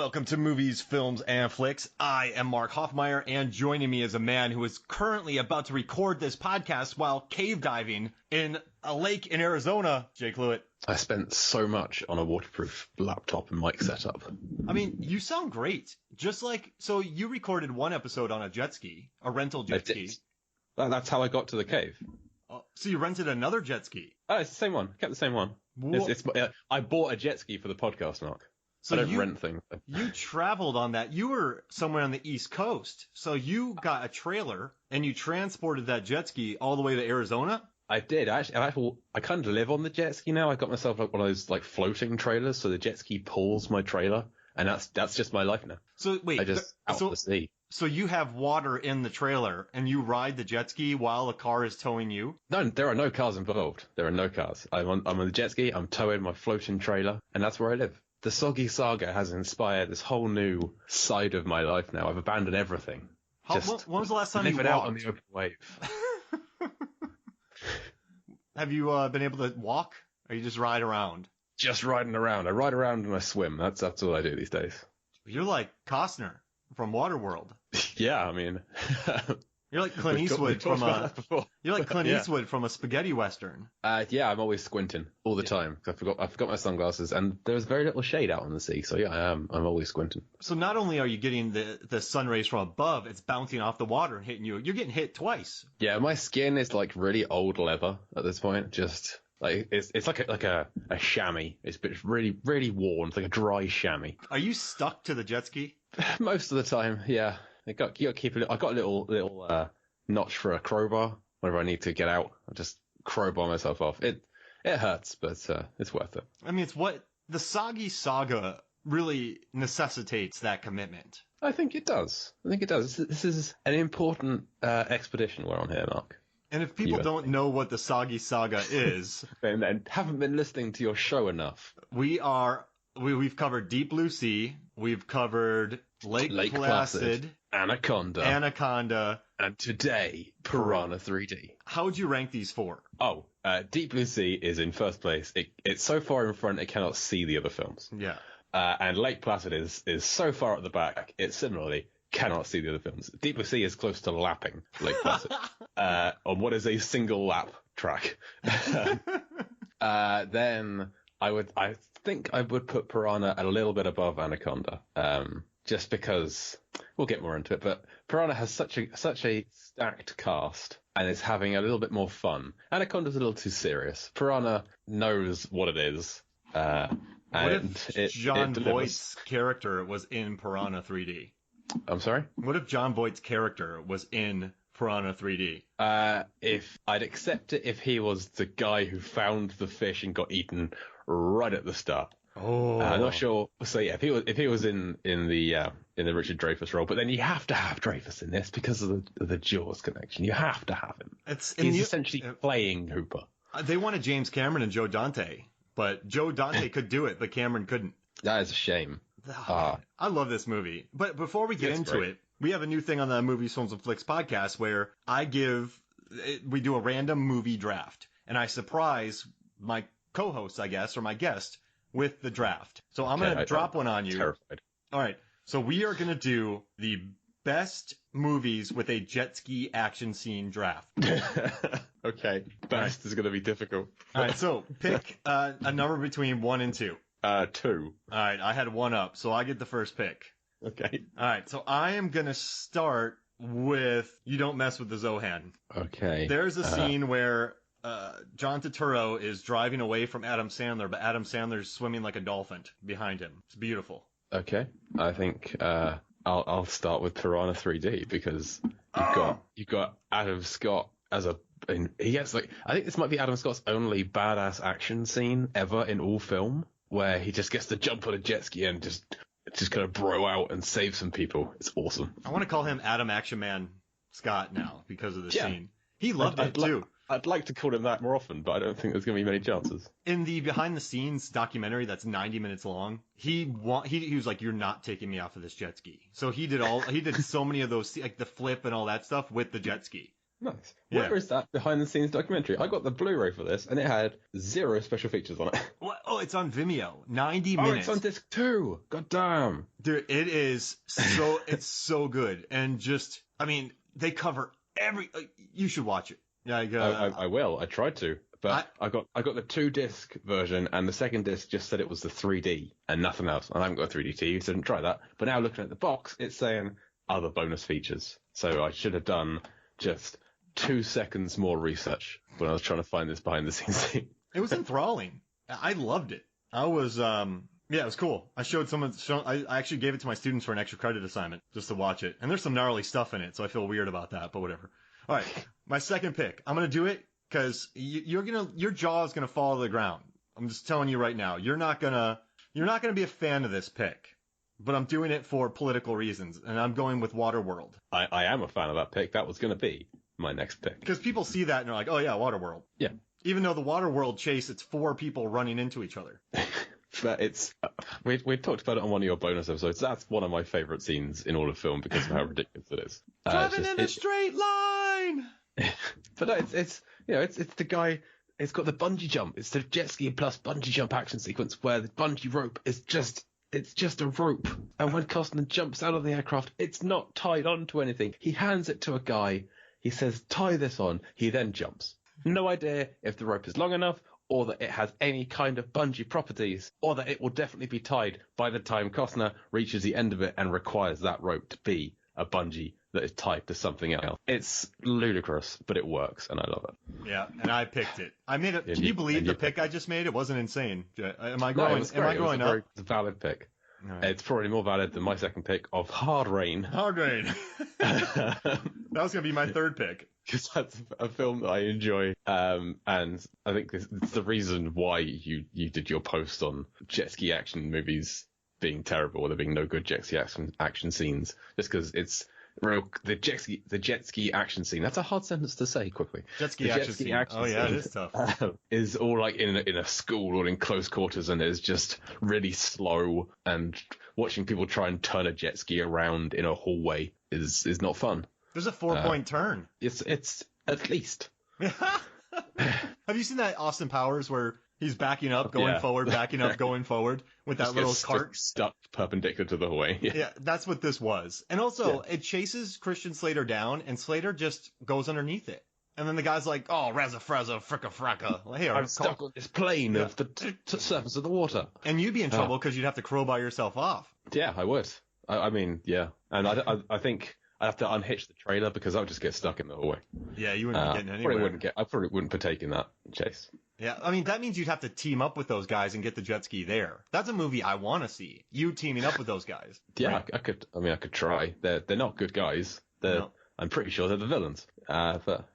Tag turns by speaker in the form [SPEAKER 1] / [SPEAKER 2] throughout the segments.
[SPEAKER 1] Welcome to Movies, Films, and Flicks. I am Mark Hoffmeyer, and joining me is a man who is currently about to record this podcast while cave diving in a lake in Arizona, Jake Lewitt.
[SPEAKER 2] I spent so much on a waterproof laptop and mic setup.
[SPEAKER 1] I mean, you sound great. So you recorded one episode on a jet ski, a rental jet ski.
[SPEAKER 2] That's how I got to the cave.
[SPEAKER 1] Oh, so you rented another jet ski?
[SPEAKER 2] Oh, it's the same one. Kept the same one. I bought a jet ski for the podcast, Mark. So I don't rent things.
[SPEAKER 1] You traveled on that. You were somewhere on the East Coast. So you got a trailer and you transported that jet ski all the way to Arizona?
[SPEAKER 2] I did. I kind of live on the jet ski now. I got myself like one of those like floating trailers, so the jet ski pulls my trailer, and that's just my life now.
[SPEAKER 1] So wait,
[SPEAKER 2] I just out to sea.
[SPEAKER 1] So you have water in the trailer, and you ride the jet ski while the car is towing you?
[SPEAKER 2] No, there are no cars involved. There are no cars. I'm on the jet ski. I'm towing my floating trailer, and that's where I live. The Soggy Saga has inspired this whole new side of my life now. I've abandoned everything.
[SPEAKER 1] When was the last time you walked?
[SPEAKER 2] Living out on the open wave.
[SPEAKER 1] Have you been able to walk, or you just ride around?
[SPEAKER 2] Just riding around. I ride around and I swim. That's all I do these days.
[SPEAKER 1] You're like Costner from Waterworld.
[SPEAKER 2] Yeah, I mean...
[SPEAKER 1] You're like Clint Eastwood from a spaghetti western.
[SPEAKER 2] Yeah, I'm always squinting all the time. I forgot my sunglasses, and there's very little shade out on the sea. So yeah, I am. I'm always squinting.
[SPEAKER 1] So not only are you getting the sun rays from above, it's bouncing off the water and hitting you. You're getting hit twice.
[SPEAKER 2] Yeah, my skin is like really old leather at this point. Just like it's like a chamois. It's really really worn. It's like a dry chamois.
[SPEAKER 1] Are you stuck to the jet ski?
[SPEAKER 2] Most of the time, yeah. You got to keep it. I got a little notch for a crowbar. Whenever I need to get out, I just crowbar myself off. It hurts, but it's worth it.
[SPEAKER 1] I mean, it's what the Soggy Saga really necessitates that commitment.
[SPEAKER 2] I think it does. This is an important expedition we're on here, Mark.
[SPEAKER 1] And if people don't know what the Soggy Saga is,
[SPEAKER 2] and haven't been listening to your show enough,
[SPEAKER 1] we've covered Deep Blue Sea, we've covered Lake Placid, Anaconda,
[SPEAKER 2] and today, Piranha 3D.
[SPEAKER 1] How would you rank these four?
[SPEAKER 2] Oh, Deep Blue Sea is in first place. It's so far in front it cannot see the other films.
[SPEAKER 1] Yeah.
[SPEAKER 2] And Lake Placid is so far at the back it similarly cannot see the other films. Deep Blue Sea is close to lapping Lake Placid on what is a single lap track. Then I think I would put Piranha a little bit above Anaconda. Just because we'll get more into it, but Piranha has such a stacked cast and is having a little bit more fun. Anaconda's a little too serious. Piranha knows what it is.
[SPEAKER 1] What if John Voight's character was in Piranha 3D?
[SPEAKER 2] I'm sorry?
[SPEAKER 1] What if John Voight's character was in Piranha 3D?
[SPEAKER 2] If I'd accept it if he was the guy who found the fish and got eaten right at the start.
[SPEAKER 1] Oh,
[SPEAKER 2] I'm not sure. So yeah, if he was in the Richard Dreyfuss role, but then you have to have Dreyfuss in this because of the Jaws connection. You have to have him. He's essentially playing Hooper.
[SPEAKER 1] They wanted James Cameron and Joe Dante, but Joe Dante could do it, but Cameron couldn't.
[SPEAKER 2] That is a shame.
[SPEAKER 1] I love this movie, but before we get into it, we have a new thing on the Movies, Films, and Flicks podcast where we do a random movie draft, and I surprise my co-host, I guess, or my guest, with the draft. So I'm going to drop one on you.
[SPEAKER 2] Terrified.
[SPEAKER 1] All right. So we are going to do the best movies with a jet ski action scene draft.
[SPEAKER 2] Okay. Best is going to be difficult.
[SPEAKER 1] All right. So pick a number between 1 and 2.
[SPEAKER 2] 2.
[SPEAKER 1] All right. I had 1 up, so I get the first pick.
[SPEAKER 2] Okay.
[SPEAKER 1] All right. So I am going to start with You Don't Mess with the Zohan.
[SPEAKER 2] Okay.
[SPEAKER 1] There's a scene where John Turturro is driving away from Adam Sandler, but Adam Sandler's swimming like a dolphin behind him. It's beautiful.
[SPEAKER 2] Okay, I think I'll start with Piranha 3D because you've got Adam Scott as he gets I think this might be Adam Scott's only badass action scene ever in all film, where he just gets to jump on a jet ski and just kind of bro out and save some people. It's awesome.
[SPEAKER 1] I want to call him Adam Action Man Scott now because of the scene. He loved it too.
[SPEAKER 2] I'd like to call him that more often, but I don't think there's going to be many chances.
[SPEAKER 1] In the behind-the-scenes documentary that's 90 minutes long, he was like, "You're not taking me off of this jet ski." So he did so many of those, like the flip and all that stuff with the jet ski.
[SPEAKER 2] Nice.
[SPEAKER 1] Yeah.
[SPEAKER 2] Where is that behind-the-scenes documentary? I got the Blu-ray for this, and it had 0 special features on it.
[SPEAKER 1] What? Oh, it's on Vimeo. 90
[SPEAKER 2] Oh,
[SPEAKER 1] minutes.
[SPEAKER 2] it's on disc 2. God damn.
[SPEAKER 1] Dude, it is so, it's so good. And just, I mean, they cover you should watch it. Yeah,
[SPEAKER 2] I will. I tried to, but I got the 2-disc version, and the second disc just said it was the 3D and nothing else. And I haven't got a 3D TV, so I didn't try that. But now looking at the box, it's saying other bonus features. So I should have done just 2 seconds more research when I was trying to find this behind the scenes thing.
[SPEAKER 1] It was enthralling. I loved it. I was, yeah, it was cool. I actually gave it to my students for an extra credit assignment just to watch it. And there's some gnarly stuff in it, so I feel weird about that, but whatever. All right, my second pick. I'm gonna do it because your jaw is gonna fall to the ground. I'm just telling you right now. You're not gonna be a fan of this pick, but I'm doing it for political reasons, and I'm going with Waterworld.
[SPEAKER 2] I am a fan of that pick. That was gonna be my next pick.
[SPEAKER 1] Because people see that and they're like, oh yeah, Waterworld.
[SPEAKER 2] Yeah.
[SPEAKER 1] Even though the Waterworld chase, it's 4 people running into each other.
[SPEAKER 2] But it's we talked about it on one of your bonus episodes. That's one of my favorite scenes in all of film because of how ridiculous it is.
[SPEAKER 1] Driving in a straight line.
[SPEAKER 2] But no, it's the guy. It's got the bungee jump. It's the jet ski plus bungee jump action sequence where the bungee rope is just a rope. And when Costner jumps out of the aircraft, it's not tied onto anything. He hands it to a guy. He says, "Tie this on." He then jumps. No idea if the rope is long enough, or that it has any kind of bungee properties, or that it will definitely be tied by the time Costner reaches the end of it and requires that rope to be a bungee that is tied to something else. It's ludicrous, but it works, and I love it.
[SPEAKER 1] Yeah, and I picked it. I made it. Can you believe the pick I just made? It wasn't insane. Am I growing?
[SPEAKER 2] Am I
[SPEAKER 1] growing up?
[SPEAKER 2] It's a valid pick.
[SPEAKER 1] Right.
[SPEAKER 2] It's probably more valid than my second pick of Hard Rain.
[SPEAKER 1] Hard Rain. That was going to be my third pick.
[SPEAKER 2] Because that's a film that I enjoy, and I think it's the reason why you did your post on jet ski action movies being terrible, or there being no good jet ski action scenes, just because it's real. The jet ski action scene. That's a hard sentence to say quickly.
[SPEAKER 1] Jet ski action scene. Oh yeah, it is tough.
[SPEAKER 2] Is all like in a school or in close quarters, and is just really slow. And watching people try and turn a jet ski around in a hallway is not fun.
[SPEAKER 1] There's a 4-point turn.
[SPEAKER 2] It's at least.
[SPEAKER 1] Have you seen that Austin Powers where he's backing up, going forward, backing up, going forward with that little cart
[SPEAKER 2] stuck perpendicular to the hallway?
[SPEAKER 1] Yeah, that's what this was. And also, it chases Christian Slater down, and Slater just goes underneath it. And then the guy's like, "Oh, razza frazza, fricka fracka." Well, hey,
[SPEAKER 2] I'm stuck on this plane of the surface of the water.
[SPEAKER 1] And you'd be in trouble because you'd have to crowbar yourself off.
[SPEAKER 2] Yeah, I would. I mean, yeah. And I think I'd have to unhitch the trailer because I would just get stuck in the hallway.
[SPEAKER 1] Yeah, you wouldn't be getting anywhere.
[SPEAKER 2] I probably wouldn't partake in that chase.
[SPEAKER 1] Yeah, I mean, that means you'd have to team up with those guys and get the jet ski there. That's a movie I want to see. You teaming up with those guys.
[SPEAKER 2] Yeah,
[SPEAKER 1] right?
[SPEAKER 2] I could try. They're not good guys. I'm pretty sure they're the villains. But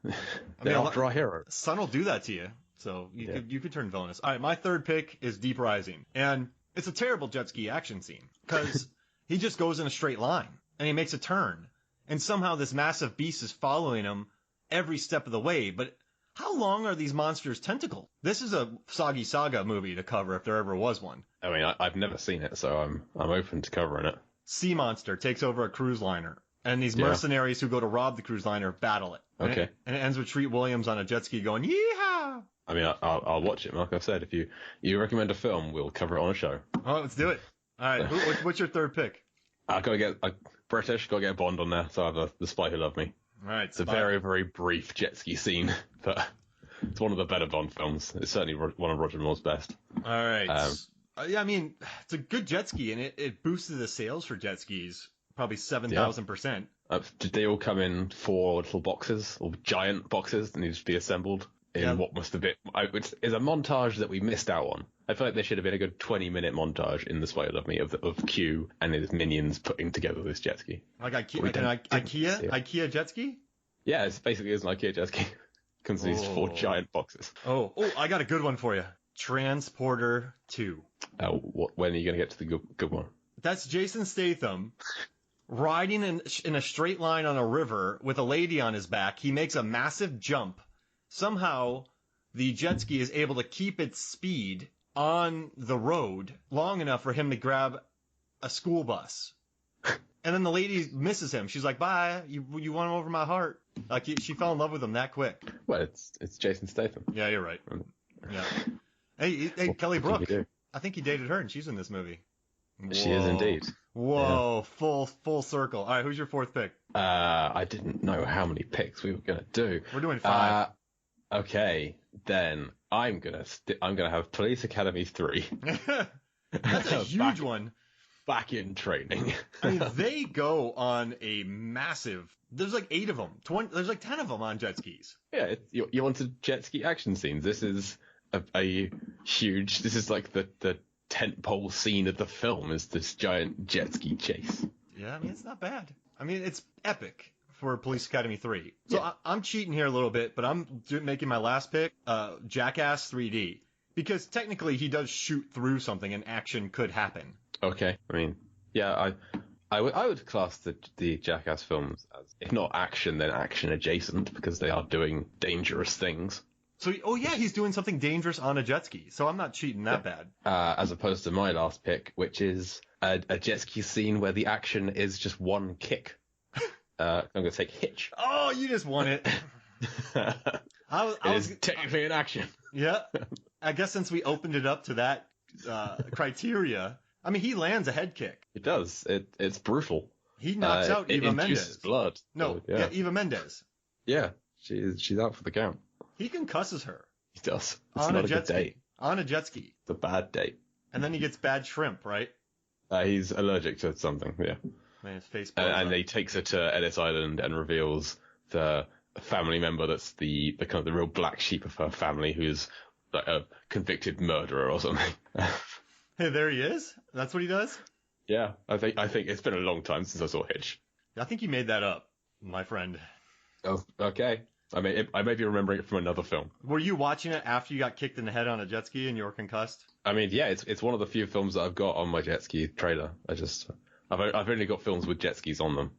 [SPEAKER 2] they're after our hero.
[SPEAKER 1] Sun will do that to you. So you could turn villainous. All right, my third pick is Deep Rising. And it's a terrible jet ski action scene because he just goes in a straight line and he makes a turn. And somehow this massive beast is following him every step of the way. But how long are these monsters' tentacles? This is a Soggy Saga movie to cover if there ever was one.
[SPEAKER 2] I mean, I've never seen it, so I'm open to covering it.
[SPEAKER 1] Sea monster takes over a cruise liner, and these mercenaries who go to rob the cruise liner battle it.
[SPEAKER 2] Okay.
[SPEAKER 1] And it ends with Treat Williams on a jet ski going, yeehaw!
[SPEAKER 2] I mean, I'll watch it. Like I said, if you recommend a film, we'll cover it on a show.
[SPEAKER 1] Oh, let's do it. All right, what's your third pick?
[SPEAKER 2] I gotta get British, gotta get a Bond on there, so I have The Spy Who Loved Me.
[SPEAKER 1] All right,
[SPEAKER 2] it's a very, very brief jet ski scene, but it's one of the better Bond films. It's certainly one of Roger Moore's best.
[SPEAKER 1] All right. Yeah, I mean, it's a good jet ski, and it boosted the sales for jet skis probably 7,000%.
[SPEAKER 2] Did they all come in 4 little boxes, or giant boxes, and needed to be assembled in what must have been... It's a montage that we missed out on. I feel like there should have been a good 20-minute montage in The Spy Who Loved Me of Q and his minions putting together this jet ski.
[SPEAKER 1] Like IKEA jet ski?
[SPEAKER 2] Yeah, it's basically an IKEA jet ski. Comes in these 4 giant boxes.
[SPEAKER 1] Oh, I got a good one for you. Transporter 2.
[SPEAKER 2] When are you going to get to the good one?
[SPEAKER 1] That's Jason Statham riding in a straight line on a river with a lady on his back. He makes a massive jump. Somehow, the jet ski is able to keep its speed on the road long enough for him to grab a school bus. And then the lady misses him. She's like, "Bye, you won over my heart." Like she fell in love with him that quick.
[SPEAKER 2] Well, it's Jason Statham.
[SPEAKER 1] Yeah, you're right. Yeah. Hey, Kelly Brook. I think he dated her, and she's in this movie. Whoa.
[SPEAKER 2] She is indeed.
[SPEAKER 1] Whoa, yeah. Full circle. All right, who's your fourth pick?
[SPEAKER 2] I didn't know how many picks we were gonna do.
[SPEAKER 1] We're doing 5.
[SPEAKER 2] Okay, then I'm gonna have Police Academy 3.
[SPEAKER 1] That's a huge one.
[SPEAKER 2] Back in training.
[SPEAKER 1] I mean, they go on a massive. There's like 8 of them. There's like 10 of them on jet skis.
[SPEAKER 2] Yeah, you wanted jet ski action scenes. This is a huge. This is like the tentpole scene of the film. Is this giant jet ski chase?
[SPEAKER 1] Yeah, I mean it's not bad. I mean it's epic for Police Academy 3. So
[SPEAKER 2] yeah.
[SPEAKER 1] I'm cheating here a little bit, but I'm making my last pick. Jackass 3D, because technically he does shoot through something and action could happen.
[SPEAKER 2] Okay, I mean, yeah, I would class the Jackass films as, if not action, then action adjacent, because they are doing dangerous things.
[SPEAKER 1] So, he's doing something dangerous on a jet ski. So I'm not cheating that bad.
[SPEAKER 2] As opposed to my last pick, which is a jet ski scene where the action is just one kick. I'm going to take Hitch.
[SPEAKER 1] Oh, you just won it.
[SPEAKER 2] It is technically an action.
[SPEAKER 1] Yeah. I guess since we opened it up to that criteria, I mean, he lands a head kick.
[SPEAKER 2] It does. It's brutal.
[SPEAKER 1] He knocks out Eva Mendes.
[SPEAKER 2] It blood.
[SPEAKER 1] No, yeah, Eva Mendes.
[SPEAKER 2] Yeah, she's out for the count.
[SPEAKER 1] He concusses her.
[SPEAKER 2] He does. It's
[SPEAKER 1] on
[SPEAKER 2] not
[SPEAKER 1] a
[SPEAKER 2] good date.
[SPEAKER 1] On a jet ski.
[SPEAKER 2] It's a bad date.
[SPEAKER 1] And then he gets bad shrimp, right?
[SPEAKER 2] He's allergic to something, yeah.
[SPEAKER 1] Man, his face
[SPEAKER 2] and he takes her to Ellis Island and reveals the family member that's the kind of the real black sheep of her family, who's like a convicted murderer or something.
[SPEAKER 1] Hey, there he is. That's what he does?
[SPEAKER 2] Yeah, I think it's been a long time since I saw Hitch.
[SPEAKER 1] I think you made that up, my friend.
[SPEAKER 2] Oh, okay. I may be remembering it from another film.
[SPEAKER 1] Were you watching it after you got kicked in the head on a jet ski and you were concussed?
[SPEAKER 2] I mean, yeah, it's one of the few films that I've got on my jet ski trailer. I've only got films with jet skis on them.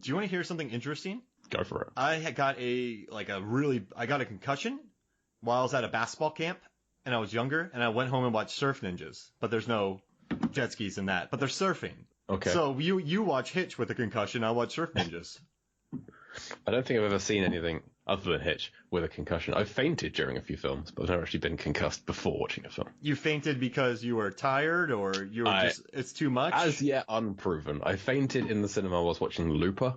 [SPEAKER 1] Do you want to hear something interesting?
[SPEAKER 2] Go for it.
[SPEAKER 1] I got a concussion while I was at a basketball camp and I was younger, and I went home and watched Surf Ninjas, but there's no jet skis in that, but they're surfing.
[SPEAKER 2] Okay.
[SPEAKER 1] So you watch Hitch with a concussion, I watch Surf Ninjas.
[SPEAKER 2] I don't think I've ever seen anything other than Hitch with a concussion. I've fainted during a few films, but I've never actually been concussed before watching a film.
[SPEAKER 1] You fainted because you were tired, or you were it's too much?
[SPEAKER 2] As yet unproven. I fainted in the cinema whilst watching Looper.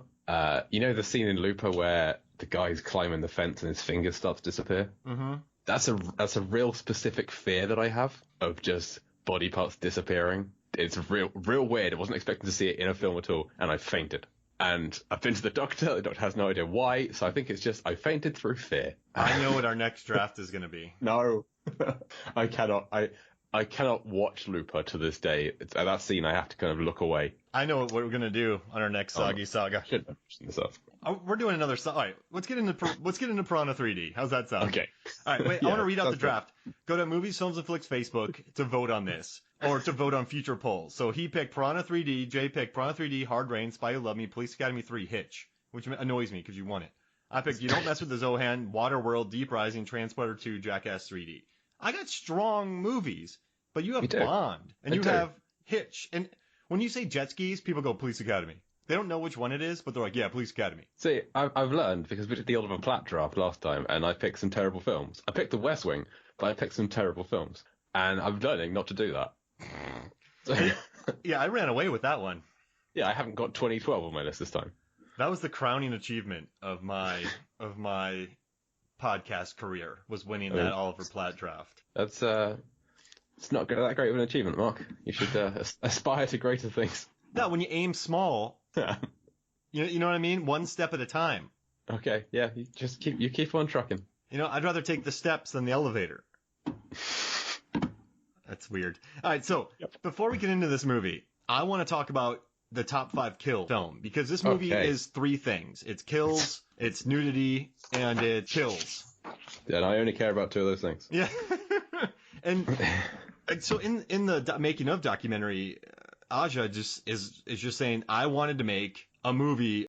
[SPEAKER 2] You know the scene in Looper where the guy's climbing the fence and his fingers start to disappear?
[SPEAKER 1] Mm-hmm.
[SPEAKER 2] That's a real specific fear that I have of just body parts disappearing. It's real weird. I wasn't expecting to see it in a film at all, and I fainted. And I've been to the doctor has no idea why, so I think it's just I fainted through fear.
[SPEAKER 1] I know what our next draft is going to be.
[SPEAKER 2] No, I cannot. I cannot watch Looper to this day. At that scene, I have to kind of look away.
[SPEAKER 1] I know what we're going to do on our next Soggy Saga.
[SPEAKER 2] Shouldn't have mentioned this up.
[SPEAKER 1] We're doing another. All right, let's get into Piranha 3D. How's that sound?
[SPEAKER 2] Okay.
[SPEAKER 1] All right, wait. I want to read out the draft. Go to Movies, Films, and Flicks Facebook to vote on this, or to vote on future polls. So he picked Piranha 3D. Jay picked Piranha 3D, Hard Rain, Spy Who Loved Me, Police Academy 3, Hitch, which annoys me because you won it. I picked You Don't Mess with the Zohan, Waterworld, Deep Rising, Transporter 2, Jackass 3D. I got strong movies, but you have Bond, and you have Hitch. And when you say jet skis, people go Police Academy. They don't know which one it is, but they're like, yeah, Police Academy.
[SPEAKER 2] See, I've learned, because we did the Oliver Platt draft last time, and I picked some terrible films. I picked The West Wing, but I picked some terrible films. And I'm learning not to do that. So,
[SPEAKER 1] yeah, I ran away with that one.
[SPEAKER 2] Yeah, I haven't got 2012 on my list this time.
[SPEAKER 1] That was the crowning achievement of my podcast career, was winning that Oliver Platt draft.
[SPEAKER 2] That's it's not that great of an achievement, Mark. You should aspire to greater things.
[SPEAKER 1] No, when you aim small, you know what I mean? One step at a time.
[SPEAKER 2] Okay, yeah, you keep on trucking.
[SPEAKER 1] You know, I'd rather take the steps than the elevator. That's weird. All right, so before we get into this movie, I want to talk about the top 5 kill film, because this movie is 3 things. It's kills, it's nudity, and it kills.
[SPEAKER 2] Yeah, and I only care about 2 of those things.
[SPEAKER 1] Yeah. And so in the making of documentary, Aja is just saying, I wanted to make a movie